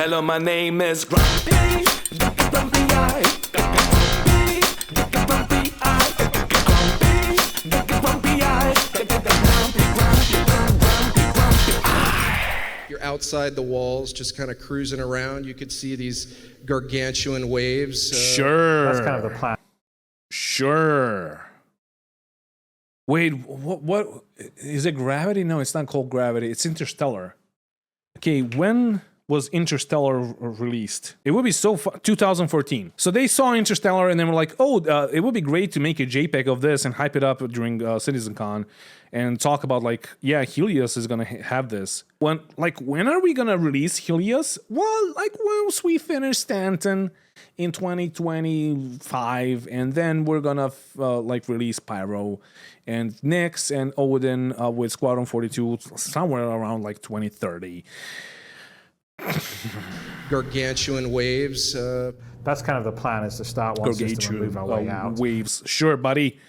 Hello, my name is Grumpy. Grumpy Eye. Grumpy Eye. Grumpy Eye. You're outside the walls, just kind of cruising around. You could see these gargantuan waves. Sure. That's kind of the plan. Sure. Wait, what is it? Gravity? No, it's not called Gravity. It's Interstellar. Okay, when was Interstellar released? It would be 2014. So they saw Interstellar and then were like, oh, it would be great to make a JPEG of this and hype it up during CitizenCon and talk about like, yeah, Helios is gonna have this. When are we gonna release Helios? Well, like once we finish Stanton in 2025, and then we're gonna release Pyro and Nyx and Odin with Squadron 42 somewhere around like 2030. Gargantuan waves. That's kind of the plan, is to start one system and move our way out. Waves. Sure, buddy.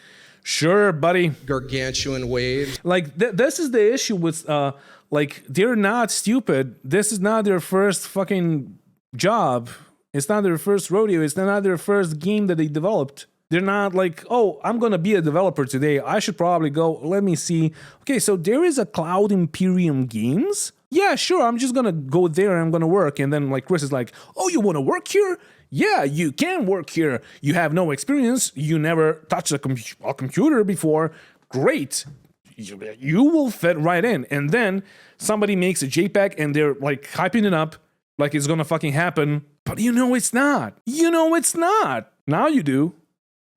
Sure, buddy. Gargantuan waves. Like, this is the issue with, they're not stupid. This is not their first fucking job. It's not their first rodeo. It's not their first game that they developed. They're not like, oh, I'm going to be a developer today. I should probably go, let me see. Okay, so there is a Cloud Imperium Games. Yeah, sure, I'm just going to go there and I'm going to work. And then like Chris is like, oh, you want to work here? Yeah, you can work here. You have no experience. You never touched a computer before. Great. You will fit right in. And then somebody makes a JPEG and they're like hyping it up like it's going to fucking happen. But you know it's not. You know it's not. Now you do.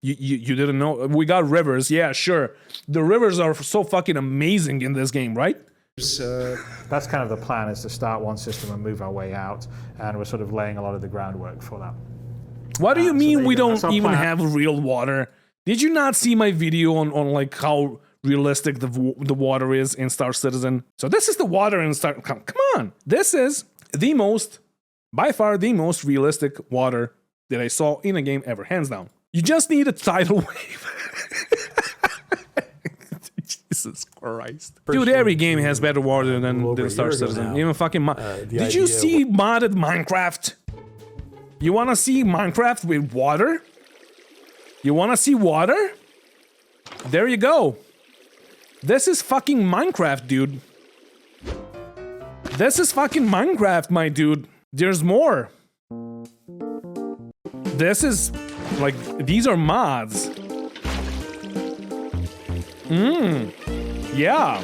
You didn't know. We got rivers. Yeah, sure. The rivers are so fucking amazing in this game, right? That's kind of the plan, is to start one system and move our way out, and we're sort of laying a lot of the groundwork for that. What do you mean we don't even have real water? Did you not see my video on like how realistic the water is in Star Citizen? So this is the water in Star... Come on. This is by far the most realistic water that I saw in a game ever, hands down. You just need a tidal wave. Jesus Christ. Dude, every game has better water than Star Citizen. Even fucking... Did you see modded Minecraft? You want to see Minecraft with water? You want to see water? There you go. This is fucking Minecraft, dude. This is fucking Minecraft, my dude. There's more. This is... like, these are mods. Yeah.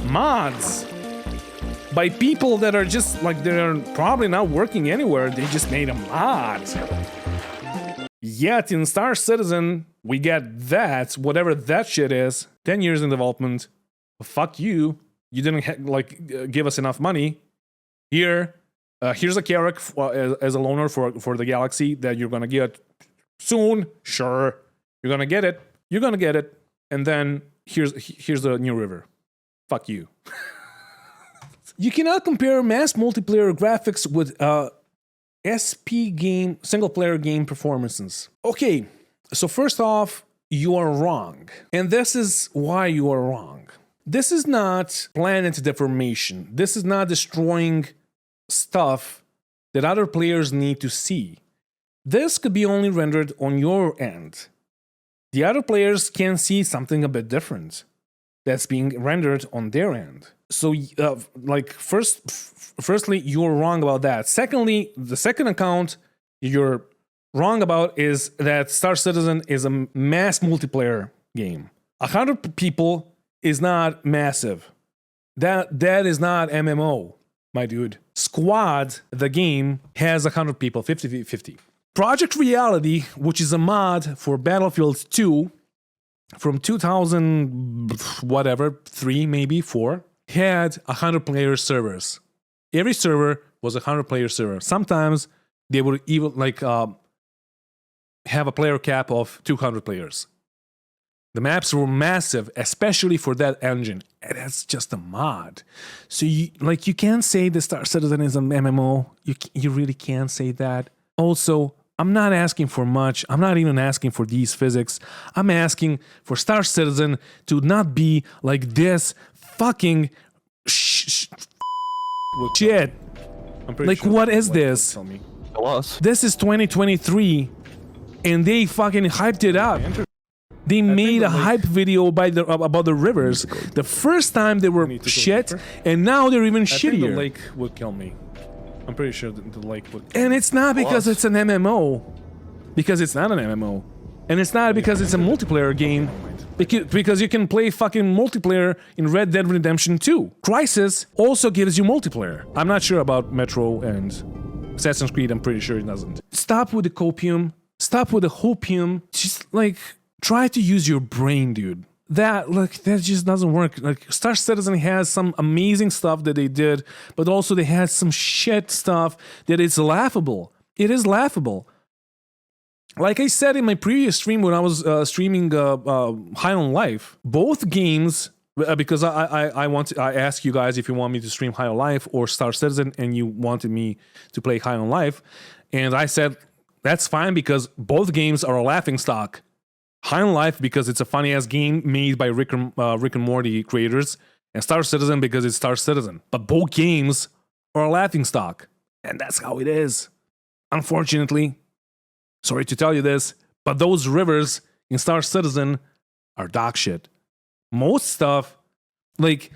Mods. By people that are just, like, they're probably not working anywhere. They just made a mod. Yet in Star Citizen, we get that, whatever that shit is, 10 years in development. Fuck you. You didn't, give us enough money. Here, here's a Carrack as a loaner for the galaxy that you're gonna get soon. Sure. You're gonna get it. You're gonna get it. And then here's the new river. Fuck you. You cannot compare mass multiplayer graphics with SP game, single player game performances. Okay, so first off, you are wrong. And this is why you are wrong. This is not planet deformation. This is not destroying stuff that other players need to see. This could be only rendered on your end. The other players can see something a bit different that's being rendered on their end. So, firstly, you're wrong about that. Secondly, the second account you're wrong about is that Star Citizen is a mass multiplayer game. 100 people is not massive. That is not MMO, my dude. Squad, the game, has 100 people, 50-50. Project Reality, which is a mod for Battlefield 2 from 2003, maybe 4, had 100 player servers. Every server was a 100 player server. Sometimes they would even have a player cap of 200 players. The maps were massive, especially for that engine. And that's just a mod. So you can't say the Star Citizen is an MMO. You really can't say that. Also, I'm not asking for much. I'm not even asking for these physics. I'm asking for Star Citizen to not be like this fucking shit. I'm pretty Like, sure what is Light would this? tell me. Tell us. This is 2023, and they fucking hyped it up. They made a hype video about the rivers. The first time they were need to go shit, deeper. and now they're even I think the shittier. lake would kill me. I'm pretty sure that the lake would. And it's not because Plus. it's an MMO, because it's not an MMO, and it's not because it's a multiplayer game. Because you can play fucking multiplayer in Red Dead Redemption 2. Crysis also gives you multiplayer. I'm not sure about Metro and Assassin's Creed. I'm pretty sure it doesn't. Stop with the copium. Stop with the hopium. Just like try to use your brain, dude. That just doesn't work. Like Star Citizen has some amazing stuff that they did, but also they had some shit stuff that is laughable. It is laughable. Like I said in my previous stream when I was streaming High on Life, both games, because I asked you guys if you want me to stream High on Life or Star Citizen, and you wanted me to play High on Life, and I said that's fine because both games are a laughing stock. High on Life because it's a funny ass game made by Rick and Morty creators, and Star Citizen because it's Star Citizen. But both games are a laughing stock, and that's how it is. Unfortunately. Sorry to tell you this, but those rivers in Star Citizen are dog shit. Most stuff, like,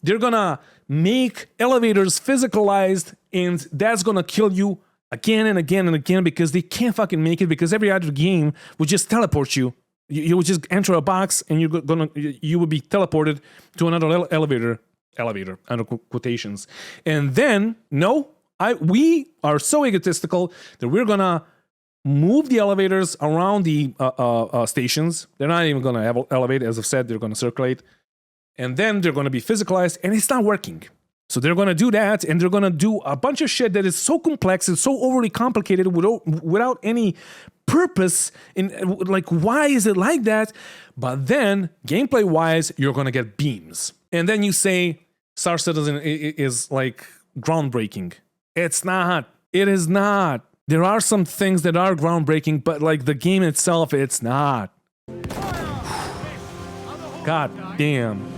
they're gonna make elevators physicalized, and that's gonna kill you again and again and again because they can't fucking make it, because every other game would just teleport you. You would just enter a box, and you would be teleported to another elevator, under quotations. And then, no, we are so egotistical that we're gonna move the elevators around the stations. They're not even going to elevate. As I've said, they're going to circulate. And then they're going to be physicalized, and it's not working. So they're going to do that, and they're going to do a bunch of shit that is so complex and so overly complicated without any purpose. Like, why is it like that? But then, gameplay-wise, you're going to get beams. And then you say, Star Citizen is, like, groundbreaking. It's not. It is not. There are some things that are groundbreaking, but like the game itself, it's not. God damn.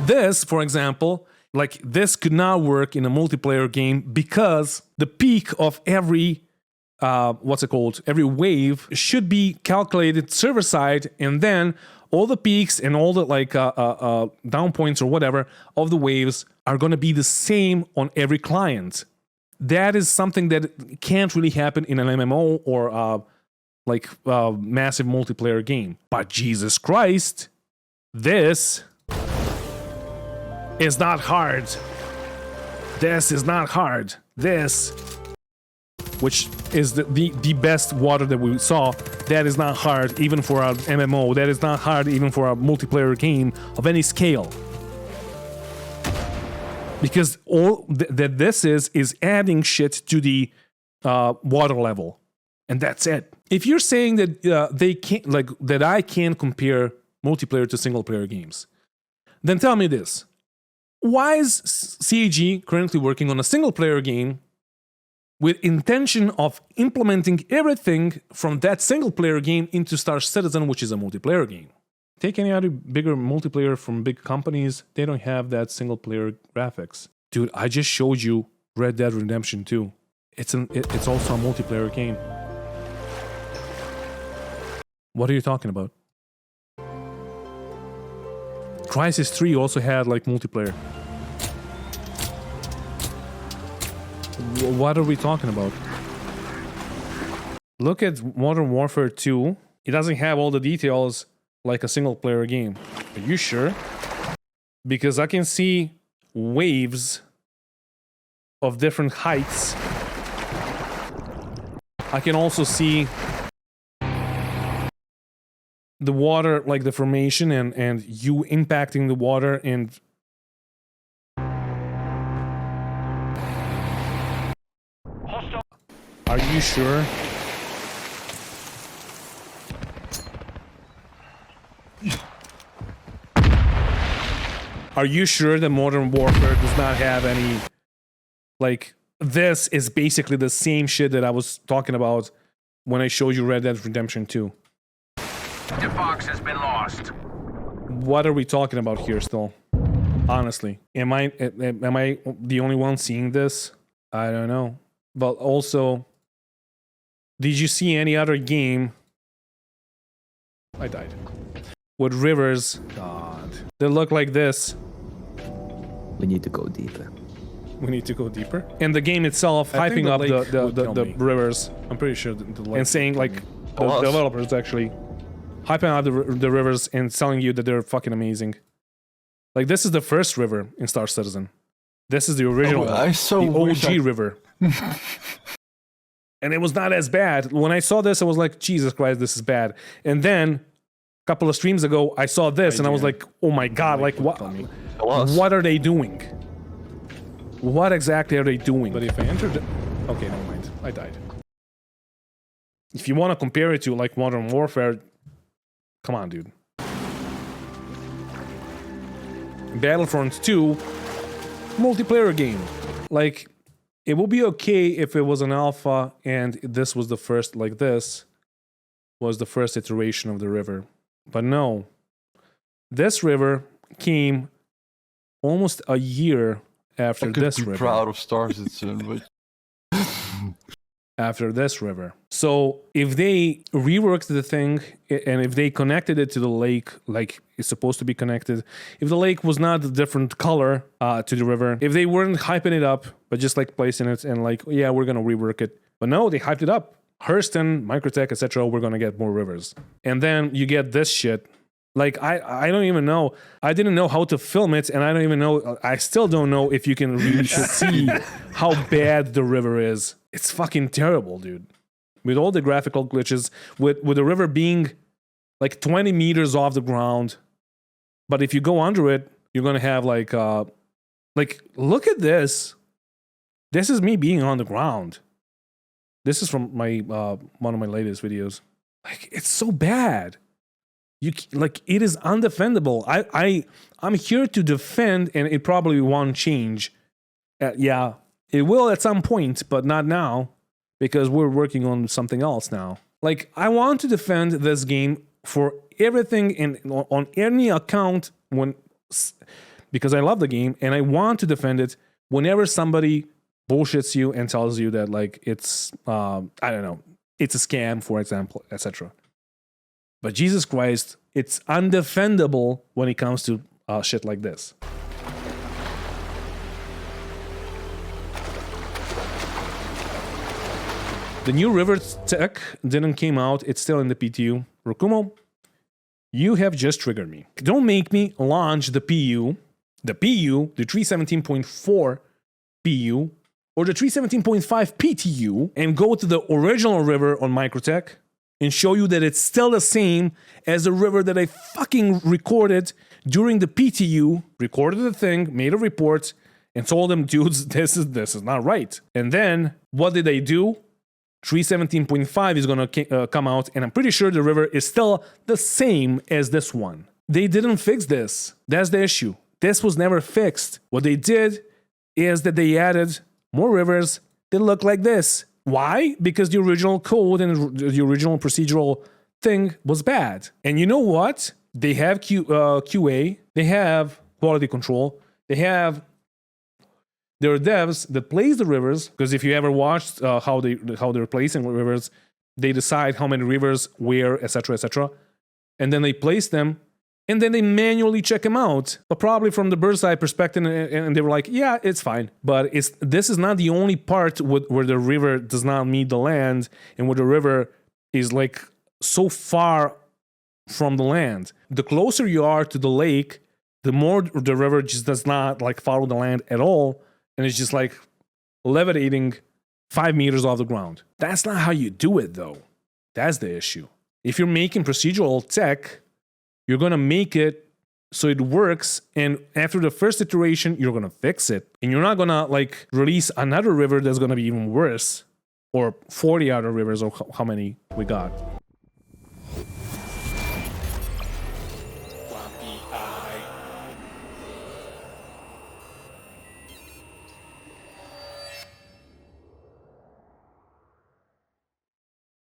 This, for example, like this could not work in a multiplayer game because the peak of every, every wave should be calculated server side, and then all the peaks and all the down points or whatever of the waves are going to be the same on every client. That is something that can't really happen in an MMO or massive multiplayer game. But Jesus Christ, this is not hard. This is not hard. This, which is the best water that we saw, that is not hard even for a MMO. That is not hard even for a multiplayer game of any scale. Because all that this is adding shit to the water level, and that's it. If you're saying that they can't, like that, I can compare multiplayer to single player games, then tell me this: why is CAG currently working on a single player game with intention of implementing everything from that single player game into Star Citizen, which is a multiplayer game? Take any other bigger multiplayer from big companies, they don't have that single player graphics. Dude, I just showed you Red Dead Redemption 2. It's also a multiplayer game. What are you talking about? Crysis 3 also had like multiplayer. What are we talking about? Look at Modern Warfare 2. It doesn't have all the details like a single player game. Are you sure? Because I can see waves of different heights. I can also see the water, like the formation and you impacting the water and are you sure? Are you sure that Modern Warfare does not have any, like, this is basically the same shit that I was talking about when I showed you Red Dead Redemption 2? The box has been lost. What are we talking about here still? Honestly, am I the only one seeing this? I don't know. But also, did you see any other game? I died. With rivers, God, they look like this. We need to go deeper. We need to go deeper. And the game itself I think hyping the up lake would the kill me. rivers I'm pretty sure the lake and saying like the Us. developers actually hyping up the rivers and telling you that they're fucking amazing. Like this is the first river in Star Citizen. This is the original, I so the wish OG I- river. And it was not as bad. When I saw this, I was like, Jesus Christ, this is bad. And then a couple of streams ago, I saw this and I was like, oh my God, like what are they doing? What exactly are they doing? But if I entered... Okay, never mind. I died. If you want to compare it to like Modern Warfare, come on, dude. Battlefront 2, multiplayer game. Like, it would be okay if it was an alpha and this was the first, like this, was the first iteration of the river. But no. This river came almost a year after I could this be river. proud of Star Citizen, but After this river. So if they reworked the thing and if they connected it to the lake like it's supposed to be connected, if the lake was not a different color to the river, if they weren't hyping it up, but just like placing it and like, yeah, we're gonna rework it. But no, they hyped it up. Hurston, Microtech, etc. We're gonna get more rivers. And then you get this shit. Like, I don't even know. I didn't know how to film it, and I don't even know. I still don't know if you can really see how bad the river is. It's fucking terrible, dude. With all the graphical glitches, with the river being like 20 meters off the ground. But if you go under it, you're gonna have like, look at this. This is me being on the ground. This is from my one of my latest videos. Like, it's so bad. It is undefendable. I'm here to defend, and it probably won't change. Yeah, it will at some point, but not now, because we're working on something else now. Like, I want to defend this game for everything and on any account because I love the game, and I want to defend it whenever somebody bullshits you and tells you that like it's I don't know, it's a scam, for example, etc. But Jesus Christ, it's undefendable when it comes to shit like this. The new river tech didn't came out. It's still in the PTU. Rokumo, you have just triggered me. Don't make me launch the PU, the 317.4 PU, or the 317.5 PTU, and go to the original river on Microtech and show you that it's still the same as the river that I fucking recorded during the PTU, recorded the thing, made a report, and told them, dudes, this is not right. And then, what did they do? 317.5 is gonna come out, and I'm pretty sure the river is still the same as this one. They didn't fix this. That's the issue. This was never fixed. What they did is that they added more rivers that look like this. Why? Because the original code and the original procedural thing was bad. And you know what? They have QA, they have quality control, they have their devs that place the rivers. Because if you ever watched how they're placing rivers, they decide how many rivers, where, etc., and then they place them. And then they manually check them out, but probably from the bird's eye perspective, and they were like, yeah, it's fine. But this is not the only part where the river does not meet the land and where the river is like so far from the land. The closer you are to the lake, the more the river just does not like follow the land at all, and it's just like levitating 5 meters off the ground. That's not how you do it, though. That's the issue. If you're making procedural tech, you're going to make it so it works, and after the first iteration, you're going to fix it. And you're not going to like release another river that's going to be even worse, or 40 other rivers, or how many we got.